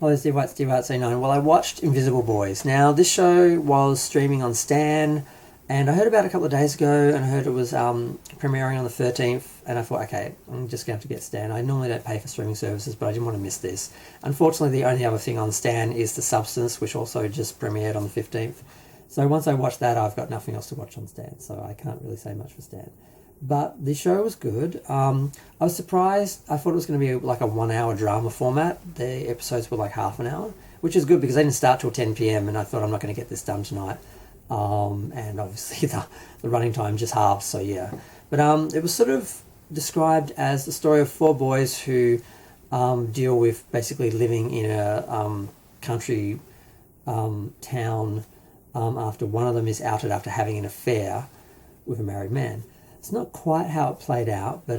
Hello, Steve White 9. Well, I watched Invisible Boys. Now, this show was streaming on Stan, and I heard about it a couple of days ago, and I heard it was premiering on the 13th, and I thought, okay, I'm just going to have to get Stan. I normally don't pay for streaming services, but I didn't want to miss this. Unfortunately, the only other thing on Stan is The Substance, which also just premiered on the 15th. So once I watch that, I've got nothing else to watch on Stan, so I can't really say much for Stan. But the show was good. I was surprised. I thought it was going to be like a 1 hour drama format. The episodes were like half an hour, which is good because they didn't start till 10 p.m. and I thought I'm not going to get this done tonight. And obviously the running time just halved, so yeah. But it was sort of described as the story of four boys who deal with basically living in a country town after one of them is outed after having an affair with a married man. It's not quite how it played out, but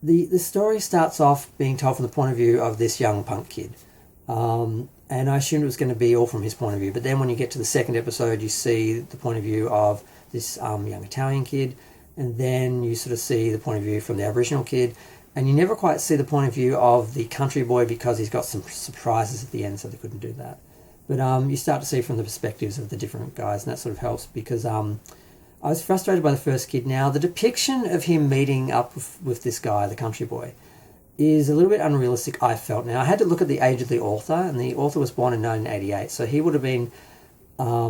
the story starts off being told from the point of view of this young punk kid. And I assumed it was going to be all from his point of view. But then when you get to the second episode, you see the point of view of this young Italian kid. And then you sort of see the point of view from the Aboriginal kid. And you never quite see the point of view of the country boy because he's got some surprises at the end, so they couldn't do that. But you start to see from the perspectives of the different guys, and that sort of helps because I was frustrated by the first kid. Now, the depiction of him meeting up with this guy, the country boy, is a little bit unrealistic, I felt. Now, I had to look at the age of the author, and the author was born in 1988, so he would have been, out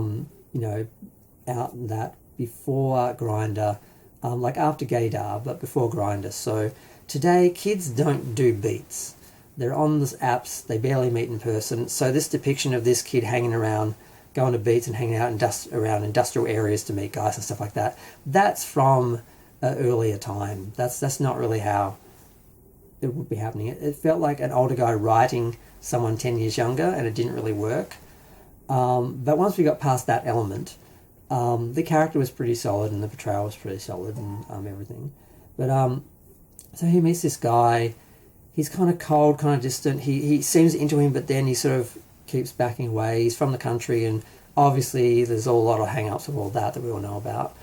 in that before Grindr, like after Gaydar, but before Grindr. So today, kids don't do beats. They're on these apps, they barely meet in person, so this depiction of this kid hanging around, going to beats and hanging out around industrial areas to meet guys and stuff like that, that's from an earlier time. That's not really how it would be happening. It felt like an older guy writing someone 10 years younger, and it didn't really work. But once we got past that element, the character was pretty solid and the portrayal was pretty solid and everything. But so he meets this guy. He's kind of cold, kind of distant. He seems into him, but then he sort of keeps backing away. He's from the country, and obviously there's a lot of hang-ups of all that we all know about.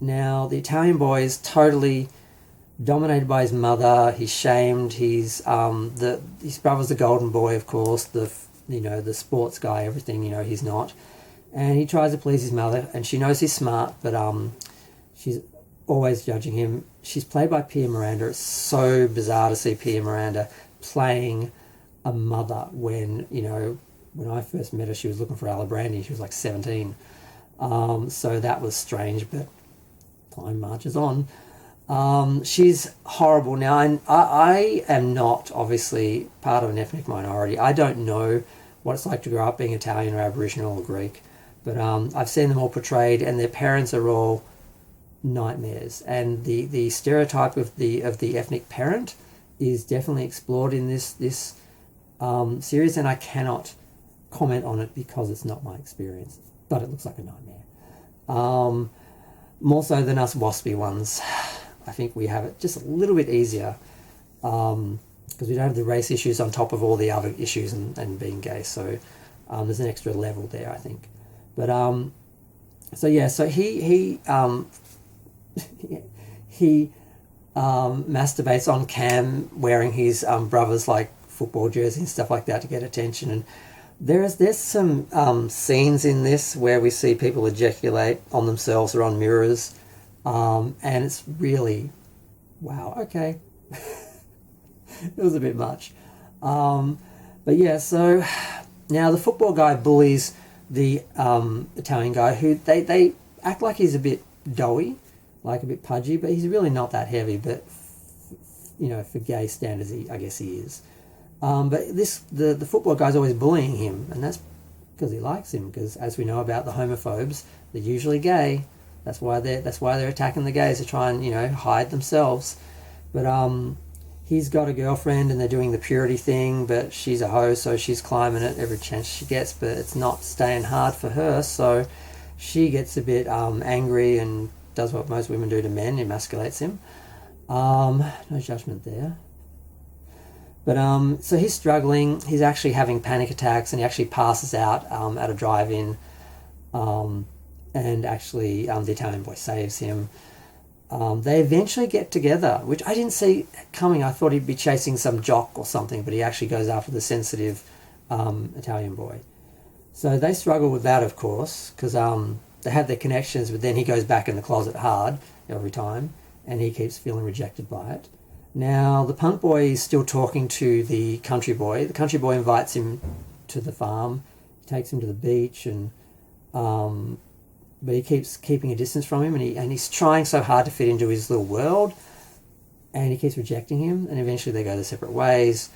Now, the Italian boy is totally dominated by his mother. He's shamed. He's his brother's the golden boy, of course, the sports guy, everything. He's not. And he tries to please his mother, and she knows he's smart, but she's always judging him. She's played by Pia Miranda. It's so bizarre to see Pia Miranda playing a mother when I first met her, she was looking for Alibrandi. She was like 17. So that was strange, but time marches on. She's horrible. Now, I am not, obviously, part of an ethnic minority. I don't know what it's like to grow up being Italian or Aboriginal or Greek, but I've seen them all portrayed, and their parents are all nightmares. And the stereotype of the ethnic parent is definitely explored in this series, and I cannot comment on it because it's not my experience, but it looks like a nightmare. More so than us waspy ones. I think we have it just a little bit easier because we don't have the race issues on top of all the other issues and being gay, so there's an extra level there, I think. But so he masturbates on cam wearing his brother's like football jersey and stuff like that to get attention. And there's some scenes in this where we see people ejaculate on themselves or on mirrors, and it's really, wow, okay. It was a bit much. But yeah, so now the football guy bullies the Italian guy, who they act like he's a bit doughy, like a bit pudgy, but he's really not that heavy, but for gay standards, I guess he is. But the football guy's always bullying him, and that's because he likes him. Because as we know about the homophobes, they're usually gay. That's why they're attacking the gays to try and hide themselves. But he's got a girlfriend, and they're doing the purity thing. But she's a hoe, so she's climbing it every chance she gets. But it's not staying hard for her, so she gets a bit angry and does what most women do to men, emasculates him. No judgment there. But so he's struggling. He's actually having panic attacks, and he actually passes out at a drive-in. And actually, the Italian boy saves him. They eventually get together, which I didn't see coming. I thought he'd be chasing some jock or something, but he actually goes after the sensitive Italian boy. So they struggle with that, of course, because they have their connections, but then he goes back in the closet hard every time, and he keeps feeling rejected by it. Now, the punk boy is still talking to the country boy. The country boy invites him to the farm, he takes him to the beach, and but he keeps keeping a distance from him, and he's trying so hard to fit into his little world, and he keeps rejecting him, and eventually they go their separate ways.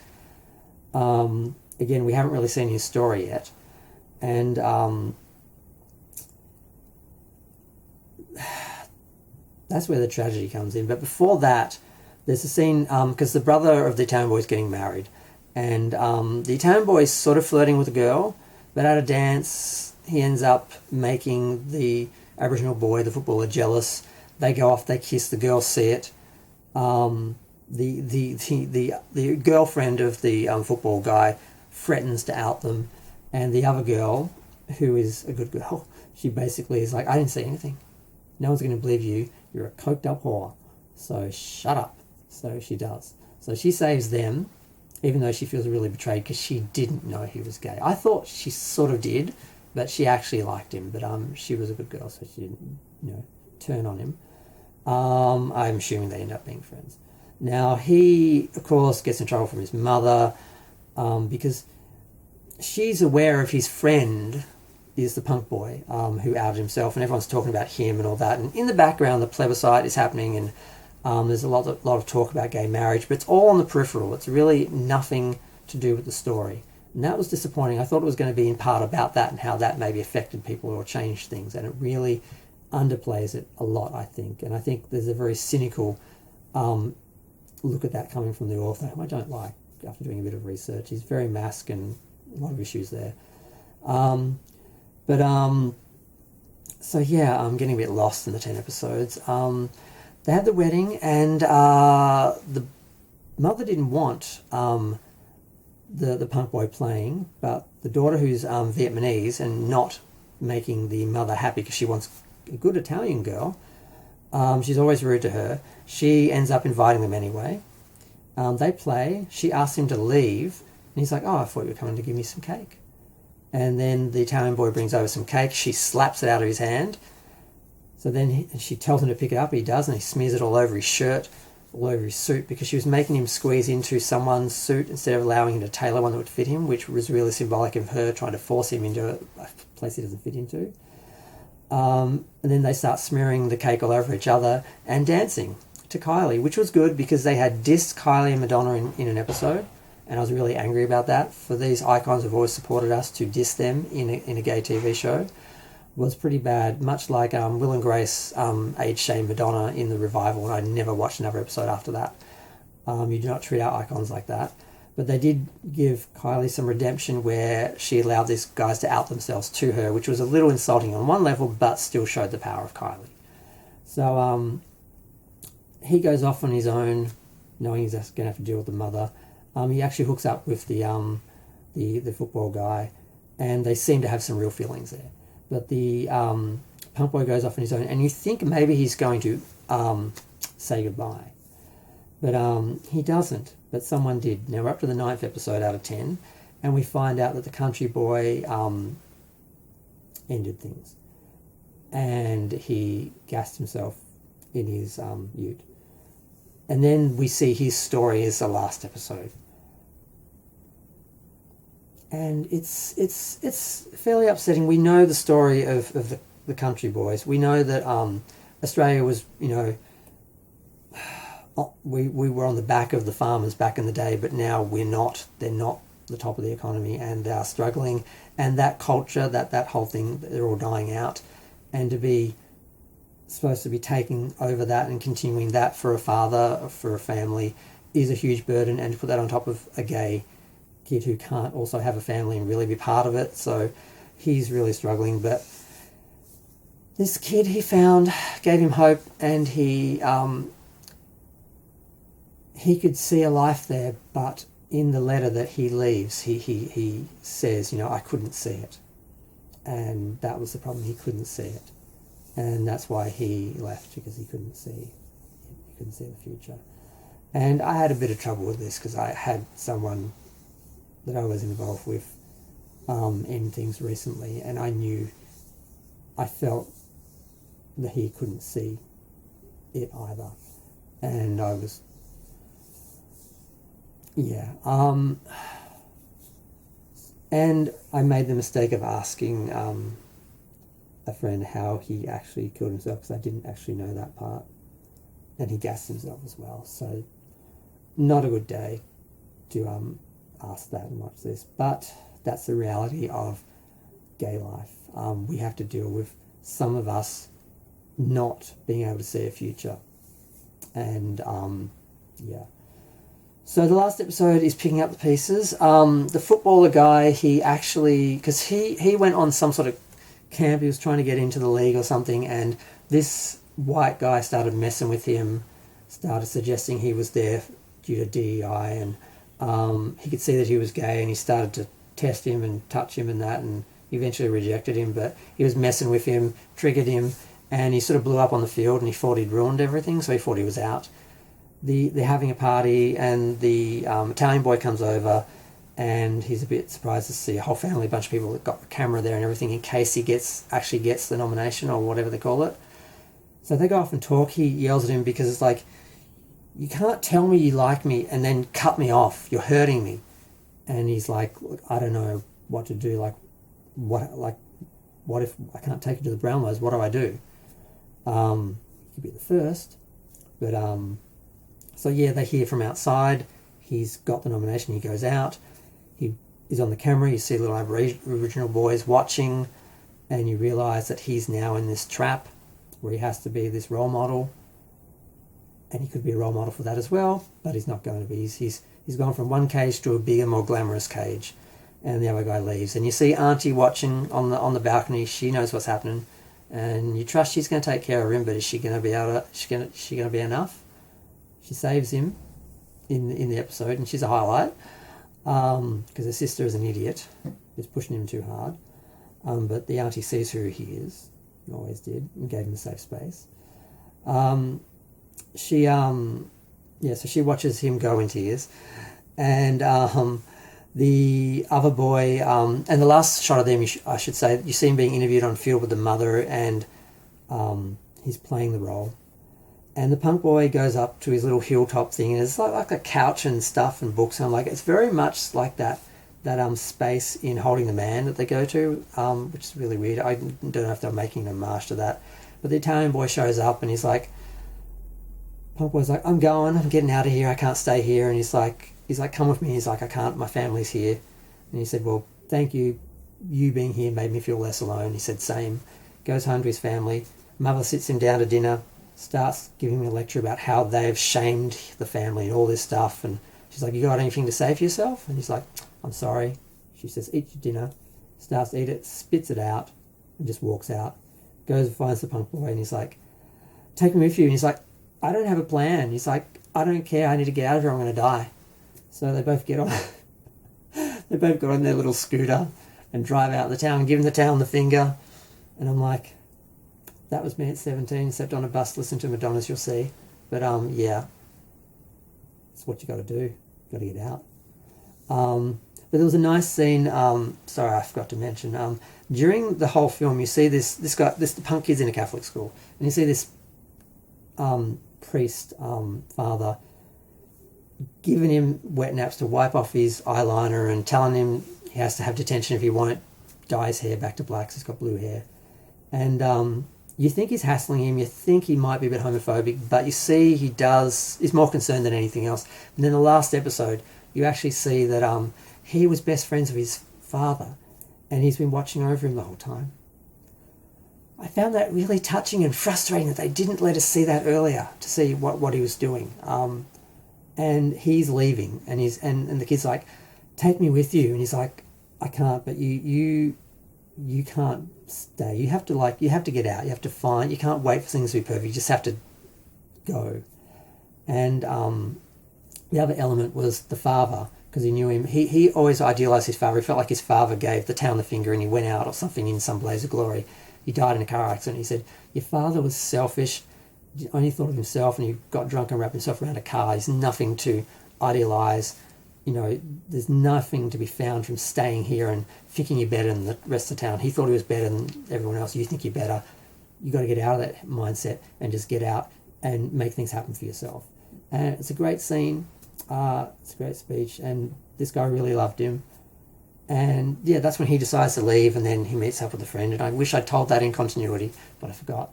Again, we haven't really seen his story yet, and that's where the tragedy comes in. But before that, there's a scene, because the brother of the Italian boy is getting married, and the Italian boy is sort of flirting with a girl, but at a dance, he ends up making the Aboriginal boy, the footballer, jealous. They go off, they kiss, the girls see it. The girlfriend of the football guy threatens to out them, and the other girl, who is a good girl, she basically is like, I didn't see anything. No one's going to believe you. You're a coked up whore. So shut up. So she does. So she saves them, even though she feels really betrayed because she didn't know he was gay. I thought she sort of did, but she actually liked him. But she was a good girl, so she didn't, turn on him. I'm assuming they end up being friends. Now, he, of course, gets in trouble from his mother because she's aware of his friend is the punk boy who outed himself, and everyone's talking about him and all that. And in the background, the plebiscite is happening, and there's a lot of talk about gay marriage, but it's all on the peripheral. It's really nothing to do with the story. And that was disappointing. I thought it was going to be in part about that and how that maybe affected people or changed things, and it really underplays it a lot, I think. And I think there's a very cynical look at that coming from the author, who I don't like after doing a bit of research. He's very mask and a lot of issues there. So yeah, I'm getting a bit lost in the 10 episodes. They had the wedding, and the mother didn't want the punk boy playing, but the daughter, who's Vietnamese and not making the mother happy because she wants a good Italian girl, she's always rude to her. She ends up inviting them anyway. They play. She asks him to leave, and he's like, oh, I thought you were coming to give me some cake. And then the Italian boy brings over some cake. She slaps it out of his hand. So then she tells him to pick it up. He does, and he smears it all over his shirt, all over his suit, because she was making him squeeze into someone's suit instead of allowing him to tailor one that would fit him, which was really symbolic of her trying to force him into a place he doesn't fit into. And then they start smearing the cake all over each other and dancing to Kylie, which was good because they had dissed Kylie and Madonna in an episode. And I was really angry about that. For these icons who've always supported us, to diss them in a gay TV show was pretty bad. Much like Will and Grace age-shamed Madonna in the revival, and I never watched another episode after that. You do not treat our icons like that. But they did give Kylie some redemption where she allowed these guys to out themselves to her, which was a little insulting on one level, but still showed the power of Kylie. So he goes off on his own, knowing he's going to have to deal with the mother. He actually hooks up with the football guy, and they seem to have some real feelings there. But the punk boy goes off on his own, and you think maybe he's going to say goodbye. But he doesn't, but someone did. Now we're up to the 9th episode out of 10, and we find out that the country boy ended things. And he gassed himself in his ute. And then we see his story is the last episode. And it's fairly upsetting. We know the story of the country boys. We know that Australia was, we were on the back of the farmers back in the day, but now we're not. They're not the top of the economy, and they are struggling. And that culture, that whole thing, they're all dying out. And to be supposed to be taking over that and continuing that for a father, for a family, is a huge burden. And to put that on top of a gay kid who can't also have a family and really be part of it. So he's really struggling. But this kid he found gave him hope, and he could see a life there. But in the letter that he leaves, he says, I couldn't see it. And that was the problem. He couldn't see it. And that's why he left, because he couldn't see he couldn't see the future. And I had a bit of trouble with this because I had someone that I was involved with in things recently, and I felt that he couldn't see it either. And I was, and I made the mistake of asking a friend how he actually killed himself, because I didn't actually know that part. And he gassed himself as well. So not a good day to ask that and watch this. But that's the reality of gay life. We have to deal with some of us not being able to see a future. And so the last episode is picking up the pieces. The footballer guy, he actually, because he went on some sort of camp, he was trying to get into the league or something, and this white guy started messing with him, started suggesting he was there due to DEI, and he could see that he was gay, and he started to test him and touch him and that, and eventually rejected him, but he was messing with him, triggered him, and he sort of blew up on the field, and he thought he'd ruined everything, so he thought he was out. They're having a party, and the Italian boy comes over, and he's a bit surprised to see a whole family, a bunch of people that got the camera there and everything in case he actually gets the nomination or whatever they call it. So they go off and talk. He yells at him because it's like, you can't tell me you like me and then cut me off. You're hurting me. And he's like, look, I don't know what to do. What if I can't take you to the Brownlows? What do I do? You could be the first, but so yeah, they hear from outside. He's got the nomination. He goes out. He's on the camera. You see little Aboriginal boys watching, and you realise that he's now in this trap where he has to be this role model, and he could be a role model for that as well, but he's not going to be. He's gone from one cage to a bigger, more glamorous cage, and the other guy leaves. And you see Auntie watching on the balcony. She knows what's happening, and you trust she's going to take care of him. But is she going to be able to? She going to be enough? She saves him in the episode, and she's a highlight because her sister is an idiot, is pushing him too hard. But the auntie sees who he is, and always did, and gave him a safe space. So she watches him go in tears, and the other boy, and the last shot of them, I should say, you see him being interviewed on field with the mother, and he's playing the role. And the punk boy goes up to his little hilltop thing, and it's like a couch and stuff and books, and I'm like, it's very much like that space in Holding the Man that they go to, which is really weird. I don't know if they're making a homage to that. But the Italian boy shows up, and he's like, punk boy's like, I'm getting out of here, I can't stay here. And he's like, come with me. He's like, I can't, my family's here. And he said, well, thank you. You being here made me feel less alone. He said, same. Goes home to his family. Mother sits him down to dinner, starts giving him a lecture about how they've shamed the family and all this stuff. And she's like, you got anything to say for yourself? And he's like, I'm sorry. She says, eat your dinner. Starts to eat it, spits it out, and just walks out. Goes and finds the punk boy, and he's like, take me with you. And he's like, I don't have a plan. He's like, I don't care. I need to get out of here. I'm going to die. So they both get on. They both got on their little scooter and drive out of the town, giving the town the finger. And I'm like, that was me at 17, except on a bus, listen to Madonna's You'll See. But yeah, it's what you got to do. You got to get out. But there was a nice scene. Sorry, I forgot to mention. During the whole film, you see this guy. The punk kid's in a Catholic school, and you see this priest father giving him wet naps to wipe off his eyeliner and telling him he has to have detention if he won't dye his hair back to black. So he's got blue hair, and you think he's hassling him. You think he might be a bit homophobic, but you see he's more concerned than anything else. And then the last episode, you actually see that he was best friends with his father, and he's been watching over him the whole time. I found that really touching and frustrating that they didn't let us see that earlier to see what he was doing. And he's leaving, and the kid's like, take me with you, and he's like, I can't, but you can't stay. You have to get out. You have to find. You can't wait for things to be perfect. You just have to go. And the other element was the father, because he knew him. He always idealised his father. He felt like his father gave the town the finger, and he went out or something in some blaze of glory. He died in a car accident. He said, your father was selfish only thought of himself, and he got drunk and wrapped himself around a car. He's nothing to idealise. There's nothing to be found from staying here and thinking you're better than the rest of the town. He thought he was better than everyone else. You think you're better. You got to get out of that mindset and just get out and make things happen for yourself. And it's a great scene. It's a great speech, and this guy really loved him. And yeah, that's when he decides to leave, and then he meets up with a friend. And I wish I'd told that in continuity, but I forgot.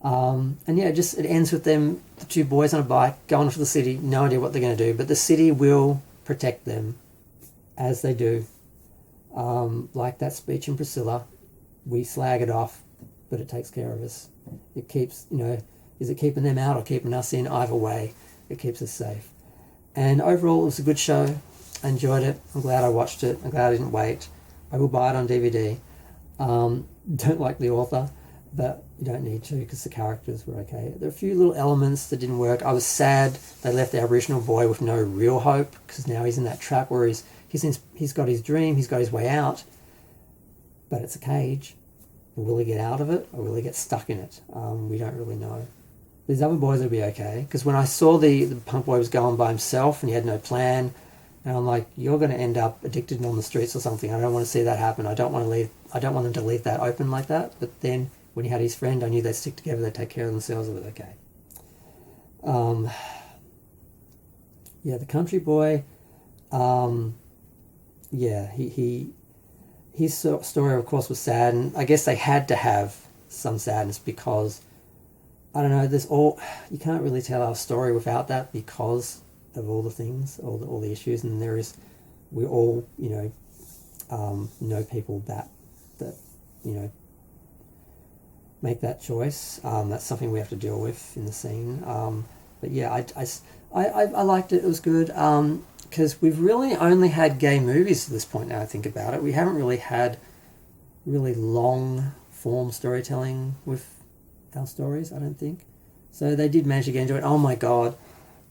And yeah, it ends with them, the two boys on a bike, going to the city, no idea what they're going to do, but the city will protect them, as they do. Like that speech in Priscilla, we slag it off, but it takes care of us. It keeps, is it keeping them out or keeping us in? Either way, it keeps us safe. And overall, it was a good show. I enjoyed it. I'm glad I watched it. I'm glad I didn't wait. I will buy it on DVD. Don't like the author, but you don't need to because the characters were okay. There are a few little elements that didn't work. I was sad they left the Aboriginal boy with no real hope, because now he's in that trap where he's got his dream, he's got his way out, but it's a cage. Will he get out of it, or will he get stuck in it? We don't really know. These other boys will be okay, because when I saw the punk boy was going by himself and he had no plan, and I'm like, you're going to end up addicted and on the streets or something. I don't want to see that happen. I don't want them to leave that open like that. But then when he had his friend, I knew they'd stick together, they'd take care of themselves, it was okay. Yeah, the country boy, yeah, his story, of course, was sad, and I guess they had to have some sadness because, I don't know, you can't really tell our story without that because of all the things, all the issues, and we all, know people that make that choice. That's something we have to deal with in the scene. But yeah, I liked it. It was good. Because we've really only had gay movies to this point now, I think about it. We haven't really had really long form storytelling with our stories, I don't think. So they did manage to get into it. Oh my god.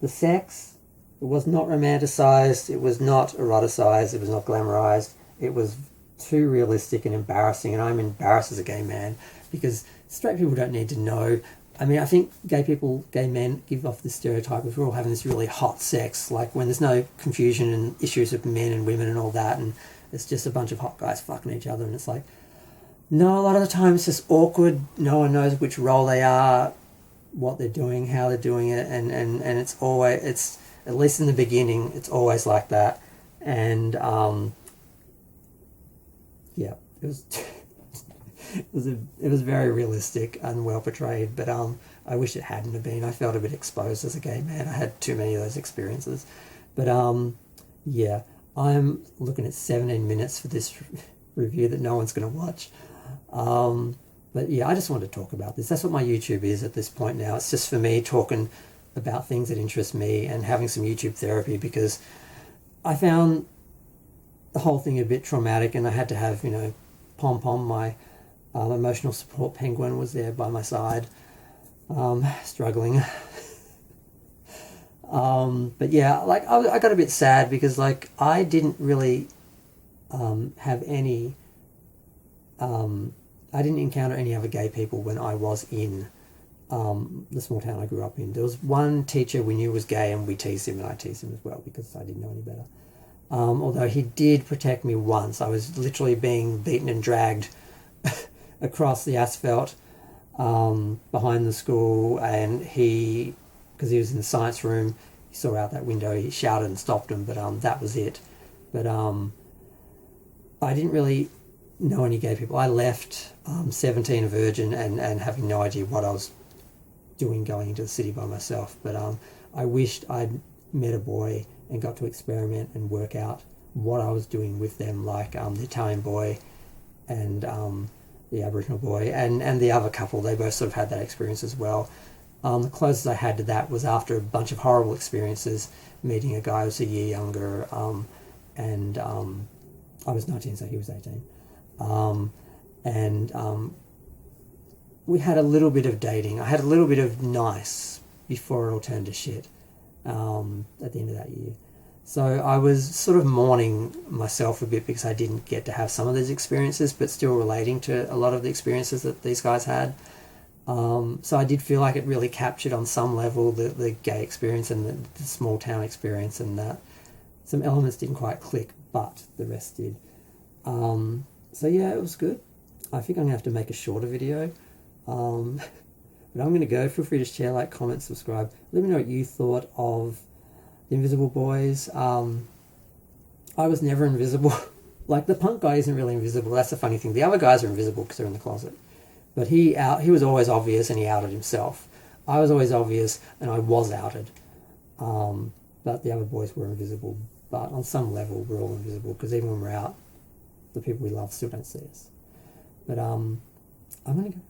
The sex, it was not romanticized, it was not eroticized, it was not glamorized. It was too realistic and embarrassing, and I'm embarrassed as a gay man because straight people don't need to know. I mean, I think gay men give off this stereotype of we're all having this really hot sex, like when there's no confusion and issues of men and women and all that, and it's just a bunch of hot guys fucking each other, and it's like, no, a lot of the time it's just awkward. No one knows which role they are, what they're doing, how they're doing it, and it's always, at least in the beginning, it's always like that. And yeah, it was it was very realistic and well portrayed, but I wish it hadn't have been. I felt a bit exposed as a gay man. I had too many of those experiences. But yeah, I'm looking at 17 minutes for this review that no one's going to watch. But yeah, I just wanted to talk about this. That's what my YouTube is at this point now. It's just for me talking about things that interest me and having some YouTube therapy, because I found the whole thing a bit traumatic, and I had to have, Pom Pom, my emotional support penguin, was there by my side, struggling. But yeah, like I got a bit sad because I didn't really have any, I didn't encounter any other gay people when I was in the small town I grew up in. There was one teacher we knew was gay, and we teased him, and I teased him as well because I didn't know any better. Although he did protect me once. I was literally being beaten and dragged across the asphalt behind the school, and because he was in the science room, he saw out that window, he shouted and stopped him, but that was it. But I didn't really know any gay people. I left 17 a virgin and having no idea what I was doing going into the city by myself. But I wished I'd met a boy and got to experiment and work out what I was doing with them, like the Italian boy and the Aboriginal boy and the other couple. They both sort of had that experience as well. The closest I had to that was after a bunch of horrible experiences, meeting a guy who was a year younger, and I was 19, so he was 18. We had a little bit of dating. I had a little bit of nice before it all turned to shit at the end of that year. So I was sort of mourning myself a bit because I didn't get to have some of those experiences, but still relating to a lot of the experiences that these guys had. So I did feel like it really captured on some level the gay experience and the small town experience, and that some elements didn't quite click, but the rest did. So yeah, it was good. I think I'm going to have to make a shorter video. But I'm going to go. Feel free to share, like, comment, subscribe. Let me know what you thought of The Invisible Boys. I was never invisible. Like, the punk guy isn't really invisible. That's the funny thing. The other guys are invisible because they're in the closet. But he was always obvious, and he outed himself. I was always obvious, and I was outed. But the other boys were invisible. But on some level, we're all invisible, because even when we're out, the people we love still don't see us. But I'm going to go.